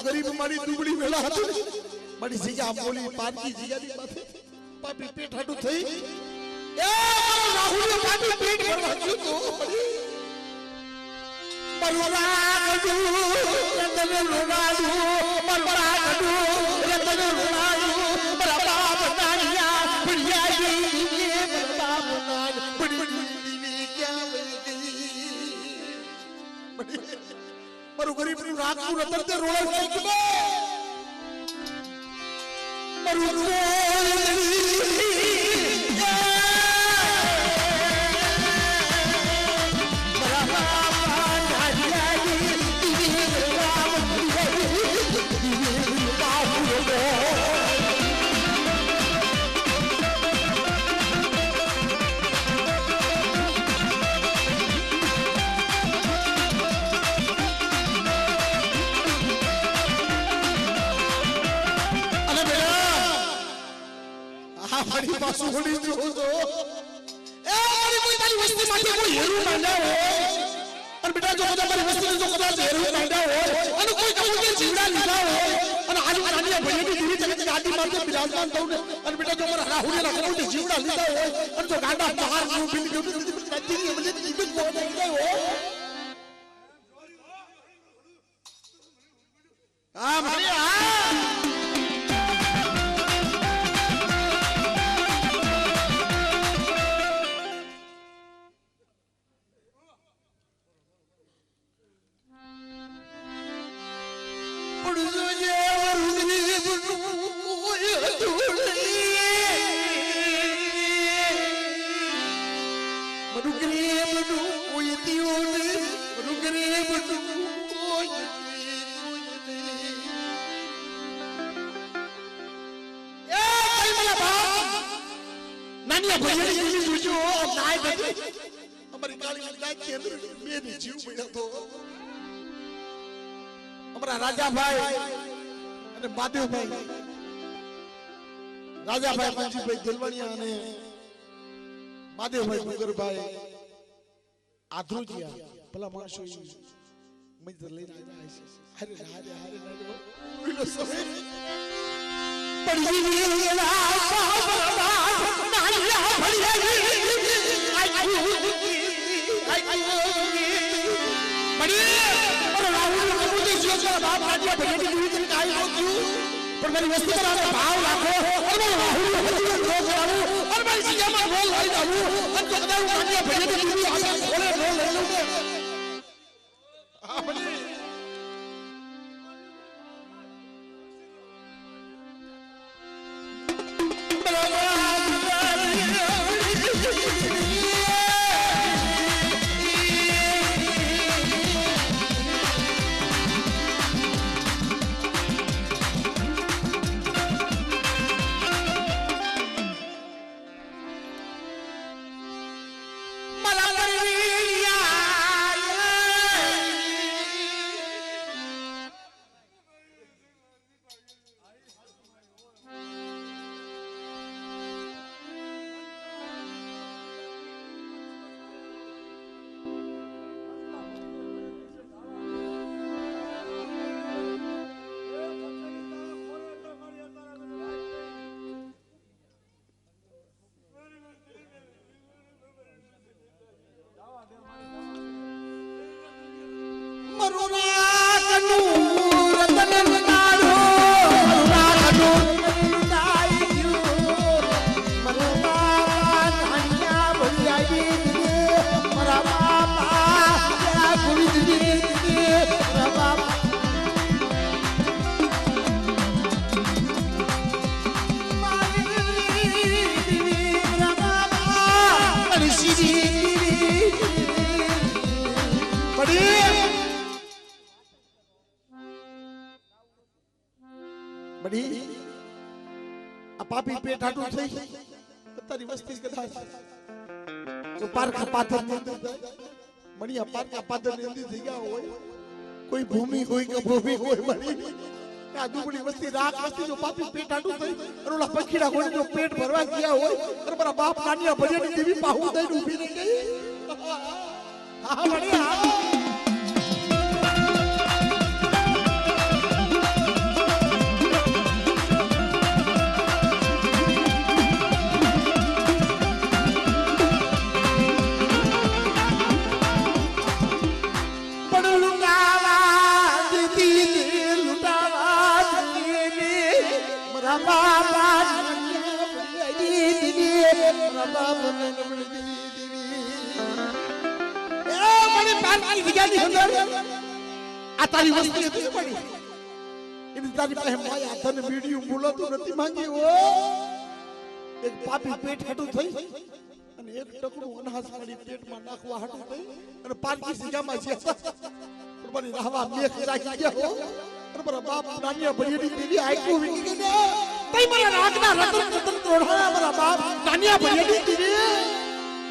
गरीब मारी दुबड़ी वेला हतो मारी जीजा बोली पारकी जीजा नी माथे पापी पेट हटू થઈ ए राहुल पापी पेट भरवा गयो तो परवरा गडू रतन रोनाडू परवरा गडू रतन रोनाडू बड़ा बनाया बढ़िया ये बड़ा बना बड़ी बड़ी क्या बड़ी पर गरीब नु रात को रतन ते रोला है कि पर बड़ी पासु होडी जो ए बड़ी कोई तारी वस्ती माटे को हेरू मांडा हो और बेटा जो कदा बड़ी वस्ती जो कदा हेरू मांडा हो और कोई कबूल के जीवड़ा लीधा हो और आज रानी बड़ी की दूरी जगत गाड़ी मार के विराजमान तो और बेटा जो मर राहुल लखनऊ के जीवड़ा लीधा हो और जो गांडा बाहर को बिल के नदी के मुझे जीवित हो गए हो हां भैया राजा भाई महादेव भाई राजा भाई मंजी भाई दिलवणिया ने महादेव भाई मुगर भाई आध्रुजिया भला माणसो मंजर लઈને આવ્યા છે હરે હરે હરે બોલો સમય પડી ગયેલા સાબરબા નાલિયા ભળિયા આઈ પડી और राहुल कबूतर जी का बाप राजा भैया की दूरी तक आई हो क्यों पर मेरी वस्ती पर आने भाव लाखो और मैं राहुल को रो कराऊं और मैं सीधा में बोल रही जाऊं और तो कदा राजा भैया की दूरी आशा खोले बोल ले लूंगे आपने बड़ी पापी पेट हाटू થઈ તારી વસ્તી કદાચ જો પારકા પાથર ની અંદર મણિયા પારકા પાથર ની અંદર થઈ ગયા હોય કોઈ ભૂમિ હોય કે ભૂમિ હોય મણી આ દુબળી વસ્તી રાખ વસ્તી જો પાપી પેટ આટું થઈ અને ઓલા પખીડા કોને જો પેટ ભરવા ગયા હોય અને મારા બાપ નાનિયા ભરિયાની દેવી પાહુ દઈને ઊભી રહી ગઈ હા વળી હા તારી વસ્તી હતી પડી એની તારી પાસે માયા ધન વીડિયો બોલતો નથી માંગી હો એક પાપી પેટ હાટું થઈ અને એક ટકડું અનાજ મારી પેટમાં નાખવા હાટું થઈ અને પારકી જગ્યામાં છે મારી રાહવા મેખ રાખી ગયા હો અને મારા બાપ નાનિયા ભરિયાની દેવી આઈકો વીકી ગઈ ને તઈ મારા રાખના રતન રતન તોડવા મારા બાપ નાનિયા ભરિયાની દેવી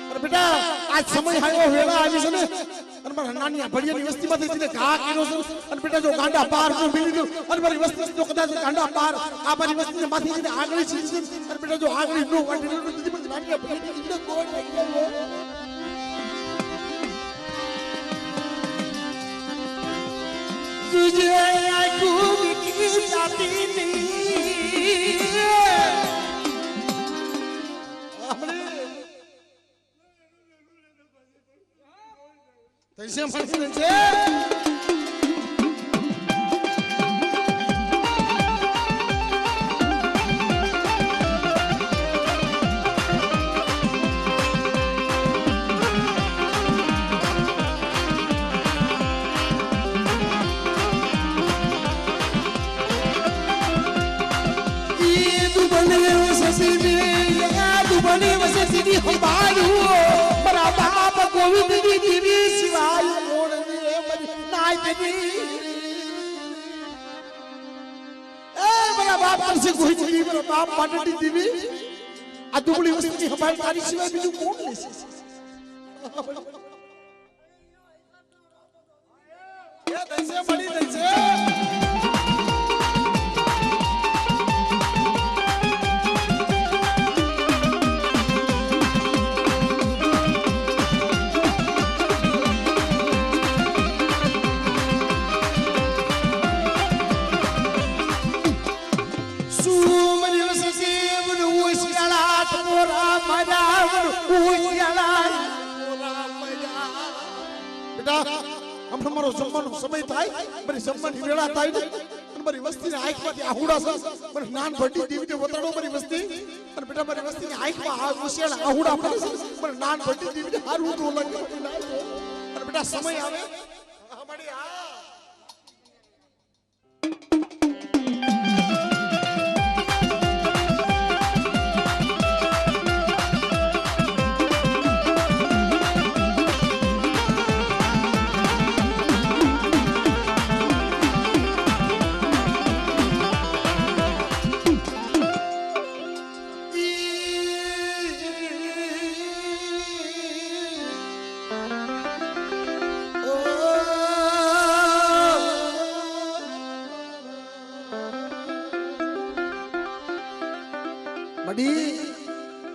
અરે બેટા આજ સમય આવ્યો વેળા આવી છે ને અને મારા નાનિયા ભડિયાની વસ્તીમાંથી સીધે ઘા કર્યો છે અને બેટા જો ગાંડા પાર નો મિલી ગયો અને મારી વસ્તી જો કદાચ ગાંડા પાર આ મારી વસ્તીને માથી સીધે આગળ છે અને બેટા જો આગળ નો વાટી નો દીધી પણ નાનિયા ભડિયાની સીધે કોણ થઈ ગયો तुझे आंखों की जाती नहीं तैसे फंसी છે મારા બાપ ગોવિંદ ની દેવી સિવાય કોણ નાય દેવી એ મારા બાપ પાસે કોઈ દેવી મારા બાપ પાટડી દેવી આ દુબળી વસ્તી હમારી તારી સિવાય બીજું કોણ લેશે એ દૈસે મળી દૈસે મારો જમવાનો સમય થાય મારી જમવાની વેળા થાય ને અને મારી વસ્તીની આંખમાંથી આહુડા છે મને નાન ભટ્ટી દેવીને વતાડો મારી વસ્તી અને બેટા મારી વસ્તીની આંખમાં ઉશિયાળા આહુડા પડે છે મને નાન ભટ્ટી દેવીને હારું તો લાગે અને બેટા સમય આવે અમારી આ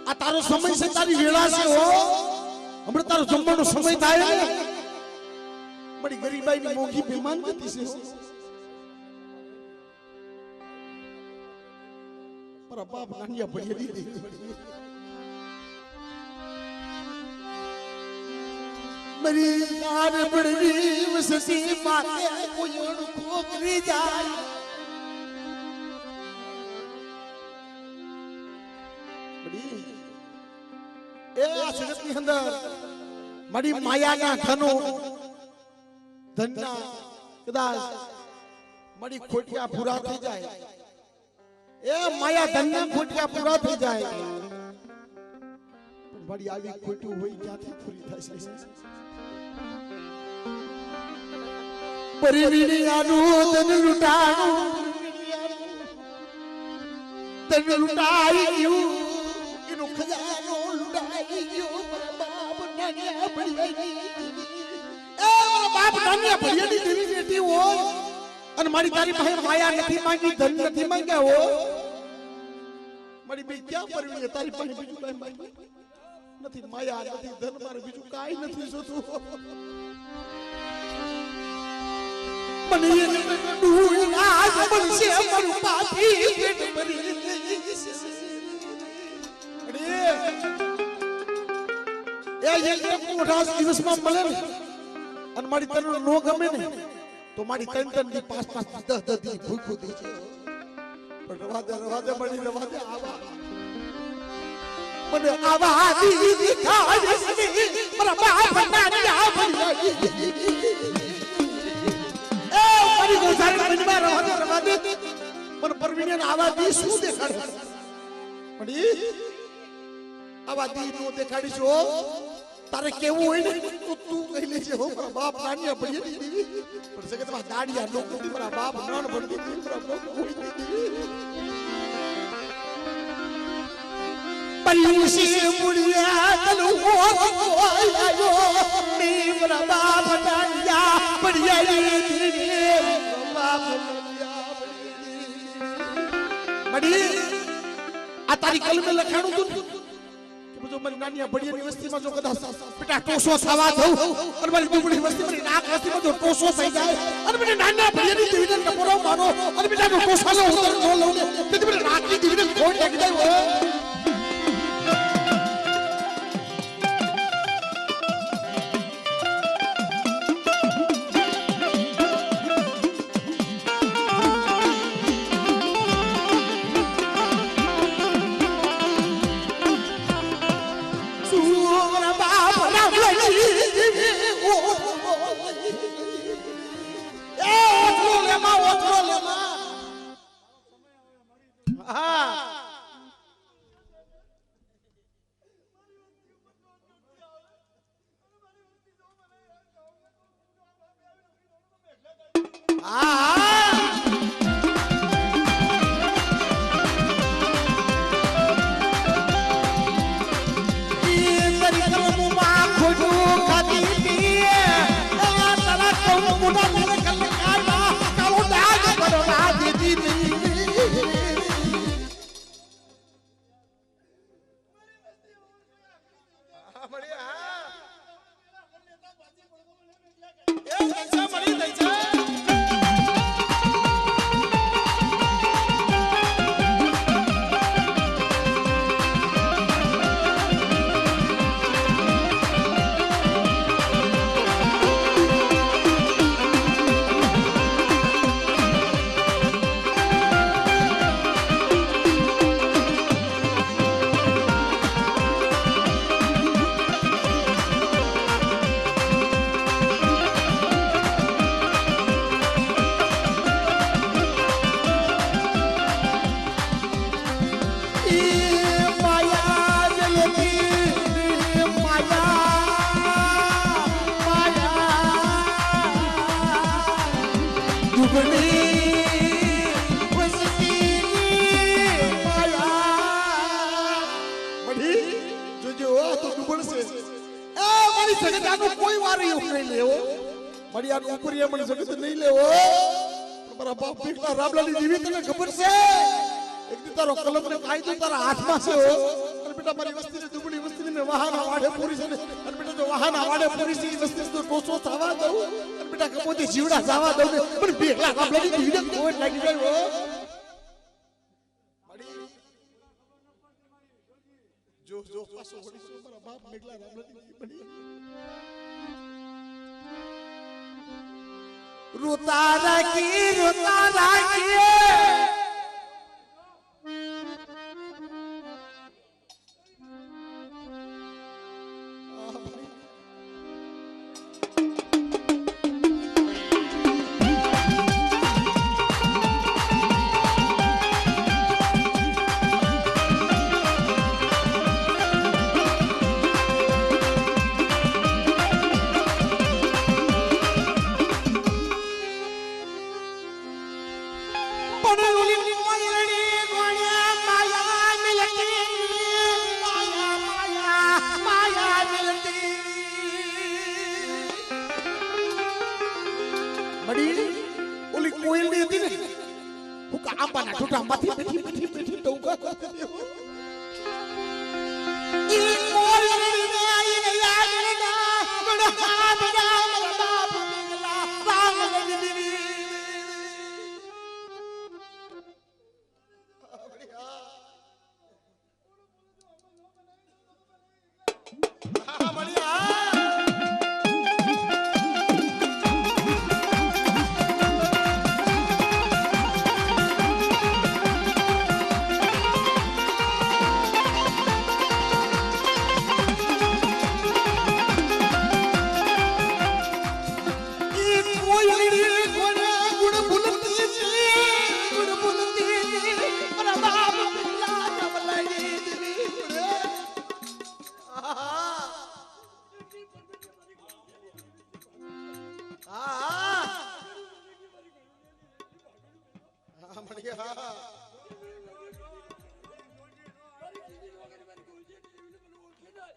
આ તારો સમય છે તારી વેળા છે હો હમણાં તારો જમવાનો સમય થાય ને બડી ગરીબાઈની મોંઘી બેમાન ગતિ છે પર બાપ નાનિયા ભડિયાની દેવી મરી નાર બડવી વસતી માતે કોઈ ખોકરી જાય એ આ જગતની અંદર મારી માયાના ધનો ધનના કદાચ મારી ખોટિયા પૂરા થઈ જાય એ માયા ધનના ખોટિયા પૂરા થઈ જાય પણ મારી આવી ખોટી હોય ક્યાંથી પૂરી થશે પરિવીણી આનું ધન લૂટાણું ધન લૂટાઈ ગયું એનું ખજાનો લૂટાઈ ગયો મારા બાપ નાનિયા ભડિયાની એ મારા બાપ નાનિયા ભડિયાની દેવી બેટી હોય અને મારી તારી પાસે માયા નથી માંગી, ધન નથી માંગ્યા હો. મારી બે ક્યાં પરવીને તારી પાસે બીજું કઈ માંગ્યું નથી. માયા નથી, ધન, મારે બીજું કાઈ નથી જોતું. મને આજ બનશે મારું પાપી પેટ ભરી એક મોઢા દિવસમાં મળે ને અને મારી તને નો ગમે ને તો મારી ત્રણ દી 5 10 દી ભૂખું દે છે. પણ રવા દે મળી રવા દે. મને આવા દી ખાય મારા બાપ નાની ભરી મારી ગોસારી મનમાં રવા દે. મને પરવીને આવા દી શું દેખાડે? મળી આવા દી નો દેખાડીશો. તારે કેવું હોય ને તો તું કહી લેજે હો મારા બાપ નાની ભરી દીધી. પણ સકે તમારા દાડિયા લોકો મારા બાપ નાન ભરી દીધી. મારા બાપ કોઈ દીધી પલ્લુસી મુડિયા તલુ આયો મે મારા બાપ નાનિયા ભરી દીધી. બાપ નાનિયા ભરી દીધી. મડી આ તારી કલમે લખાણું તું જો મારી નાની બડિયાની વસ્તીમાં જો કદાચ બેટા ટોસો થવા દઉં અને મારી દુબળી વસ્તીમાં નાક વસ્તીમાં જો ટોસો થઈ જાય અને મને નાના બડિયાની દિવીને ટપોરો મારો અને બેટા ટોસાનો ઉતર ન લઉં ને તેથી મને નાકની દિવીને ખોટ લાગી જાય. જીવડા જવા દઉં પણ ભેગલા કાપલાની દીવીને ખોટ લાગી જાય. જો પાછો વળી મારા બાપ મેઘલા રામલાની બની રોતા રાખી આંબાના ઠોઠામાંથી બેઠી બેઠી બેઠી ડોકા કરતી દેવો ઈ મોરને આઈને યાદના ગુણહા બના મારા બાપ મેલા સાંગલ દીવી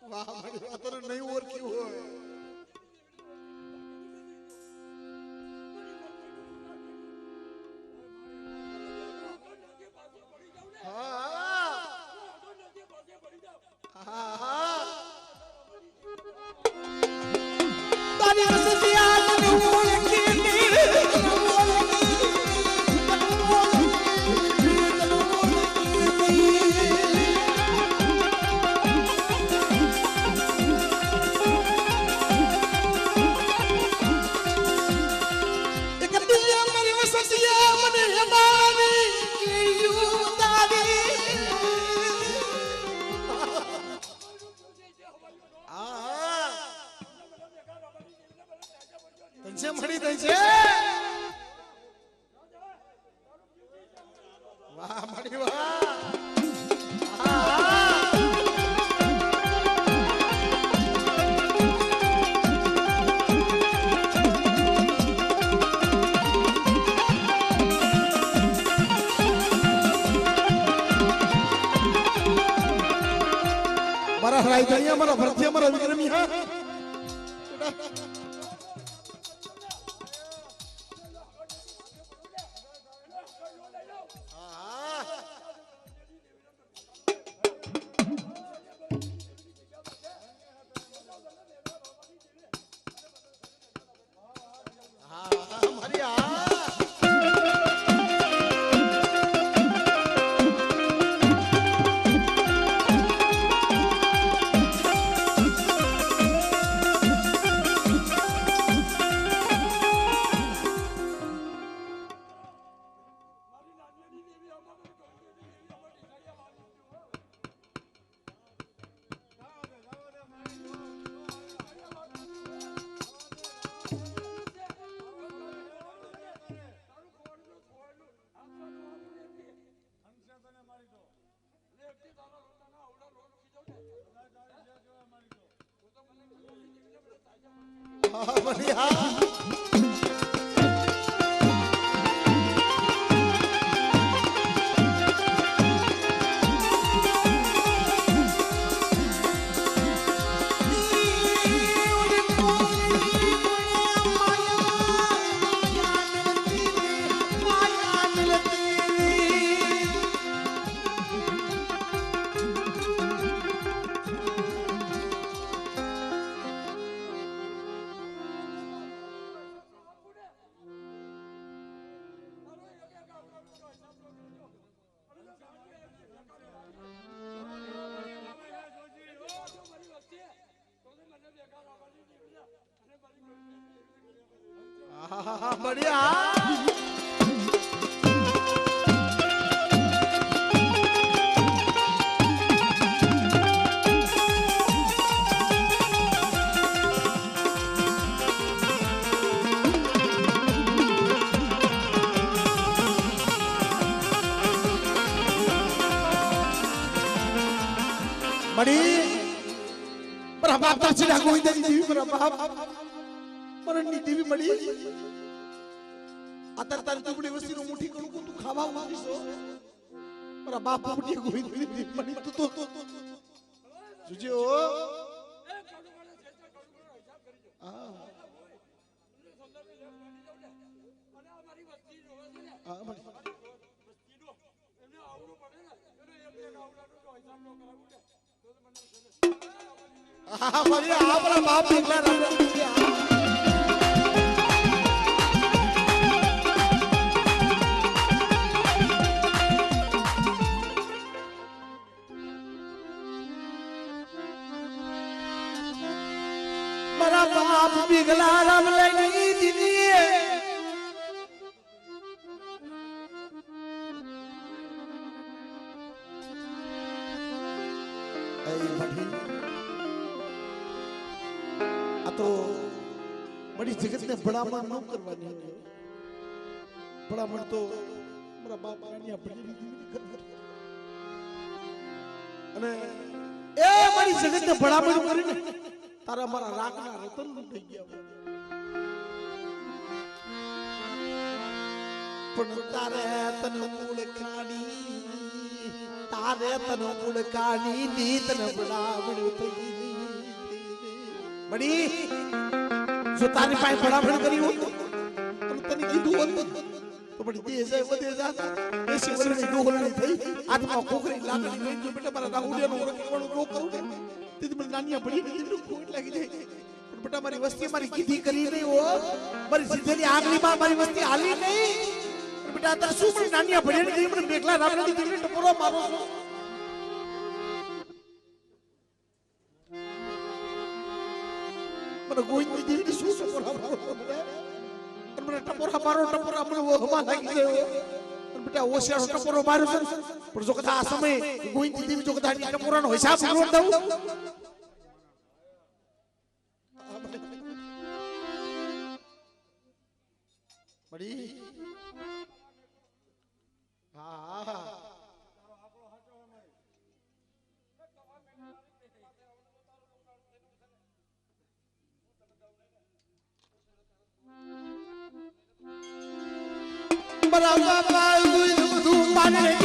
વાહ મારી વાત નહીં ઓળખ્યું હોય તારી રસિયા મને ઓળખી મળી દઈ છે વાહ મળી વાહ મારા રાય જઈએ મારા ભરતી મારા વિક્રમી હા बढ़िया बढ़िया बड़ी मेरा बाप तो चिड़ा कोई देवी मेरा बाप मरनी देवी बड़ी अतर तारी टुकड़ी वस्ती नो मुठी करू को तू खावा मांगी सो मेरा बाप मुठी कोई देवी बड़ी तू तो जुजे ओ હા ભાઈ આપણા બાપ એકલા રામ મારા બાપ બીગલા રામ લઈ દીદી तो बड़ी जगत ने बड़ामण न करवानी बड़ामण तो મારા બાપ રાણી આપણી દીદી કરી અને એ મારી જગત ને બળામણ કરીને તારા મારા રાખના રતન લૂંટાઈ ગયા પણ તારે તન મૂળ કાણી દી તન બળામણ થઈ બડી જો તારી પાસે બળામણ કરી હોત અને તને કીધું હોત તો બડી દે જાય વધે જાતા એસી વર્ષની ડોહલણી થઈ આત્મા કોકરી લાગણી લઈ જો બેટા મારા રાહુડિયાનો ઓળખવાનું નો કરું ને તેથી મને નાનિયા પડી ને ખોટ લાગી જાય પણ બેટા મારી વસ્તી મારી કીધી કરી નહીં હો મારી સીધેલી આગલીમાં મારી વસ્તી હાલી નહીં બેટા તાર શું મને નાનિયા પડી ને મને બેકલા રામની દીકરી ટપોરો મારો છો ગોઈની દીકરી શું ટપોરા મારો ટપોરા મને વહમાં લાગી ગયો બેટા ઓશિયારો ટપોરો માર્યો છે પણ જો કદા આ સમય ગોઈની દીકરી જો કદા ટપોરાનો હિસાબ પૂરો દઉં બડી હા બરાબર બધું માને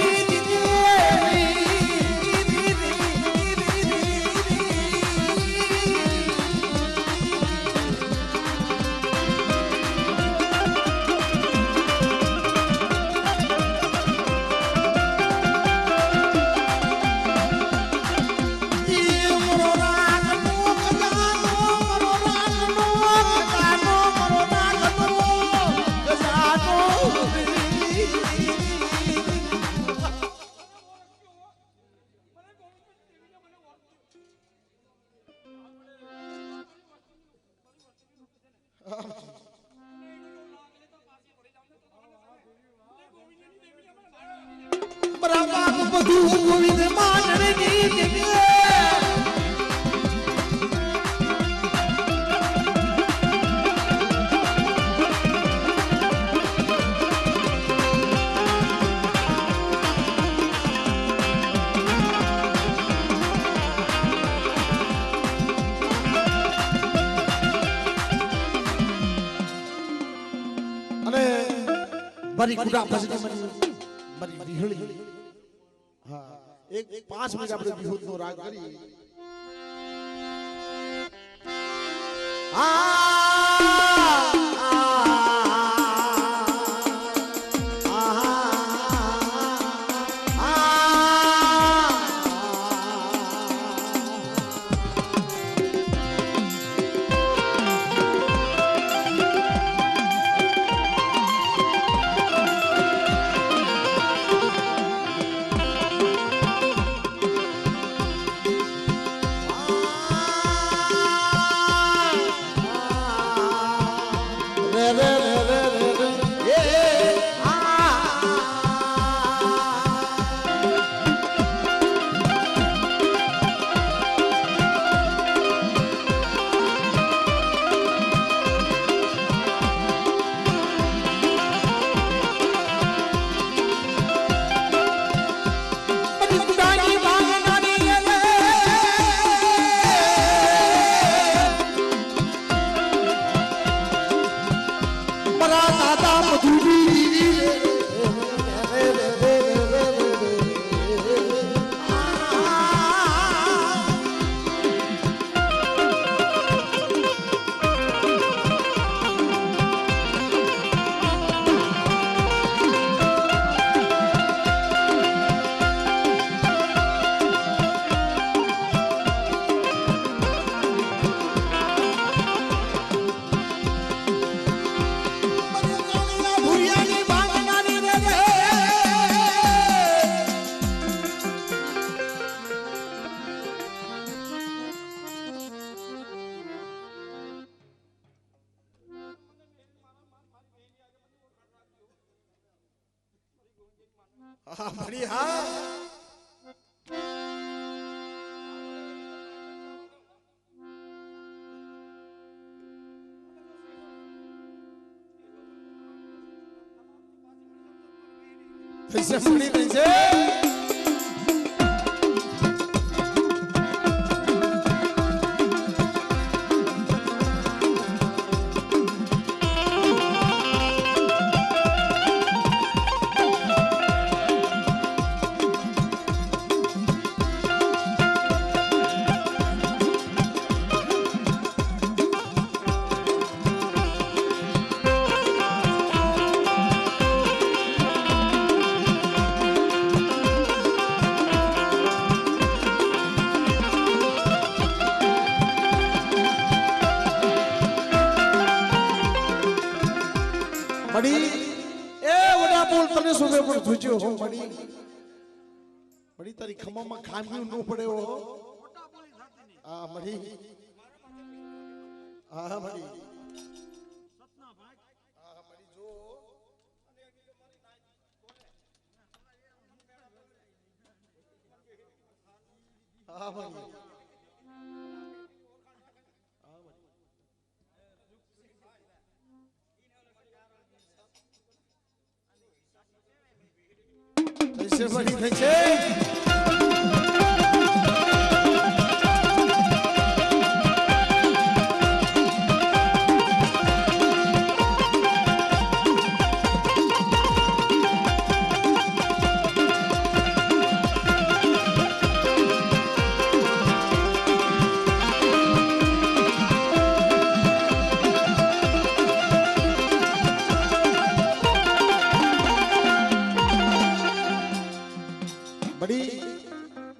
બરાબર બધું ગોવિંદ માનને દીદી અને મારી ગુડા ભજની મારી વિહળી હા એક 5 મિનિટ આપણે વિહુદ નો રાગ કરી હા મળી હા પૈસા મળી પૈસા મળી એ વડા બોલ તને સુબે પણ પૂછ્યો હો મળી મળી તારી ખમામાં ખામ્યું ન પડે હો હા મળી હા મળી હા મળી જો હા મળી कैसे बड़ी कैसे